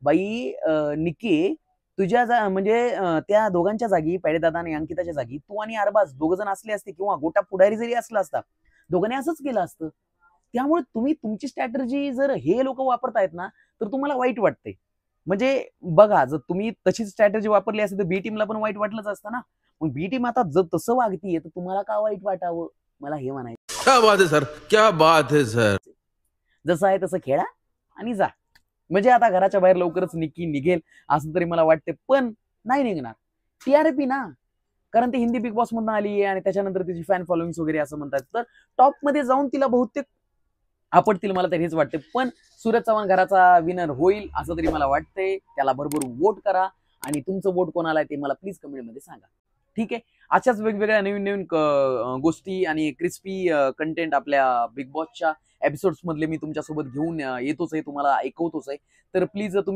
बाई निक्की तुझ्या म्हणजे त्या दोघांच्या जागी दादा आणि अंकिताच्या जागी तू आणि अरबाज दोघ जण असले असते किंवा गोटा पुढारी जरी असला असता दोघांनी असंच केलं असतं. त्यामुळे तुम्ही तुमची स्ट्रॅटर्जी जर हे लोक वापरतायत ना तर तुम्हाला वाईट वाटते. म्हणजे बघा जर तुम्ही तशीच स्ट्रॅटर्जी वापरली असते तर बी टीमला पण वाईट वाटलंच असतं ना. मग बी टीम आता जर तसं वागतीये तर तुम्हाला का वाईट वाटावं मला हे म्हणायचं. क्या बात है सर, क्या बात है सर. जसं आहे तसं खेळा आणि जा. म्हणजे आता घराच्या बाहेर लवकरच निक्की निघेल असं तरी मला वाटते, पण नाही निघणार. टीआरपी ना, कारण ती हिंदी बिग बॉस मधून आली आहे आणि त्याच्यानंतर तिची फॅन फॉलोइंग वगैरे असं म्हणतात. तर टॉप मध्ये जाऊन तिला बहुतेक आपटतील मला तर हेच वाटते. पण सूरज चव्हाण घराचा विनर होईल असं तरी मला वाटतंय. त्याला भरपूर वोट करा आणि तुमचं वोट कोणाला आहे ते मला प्लीज कमेंटमध्ये सांगा. ठीक आहे. अशाच वेगवेगळ्या नवीन नवीन गोष्टी आणि क्रिस्पी कंटेंट आपल्या बिग बॉसच्या एपिसोड्स मधले मी तुमच्यासोबत घेऊन येतोच आहे, तुम्हाला ऐकवतोच आहे. तर प्लीज तुम्ही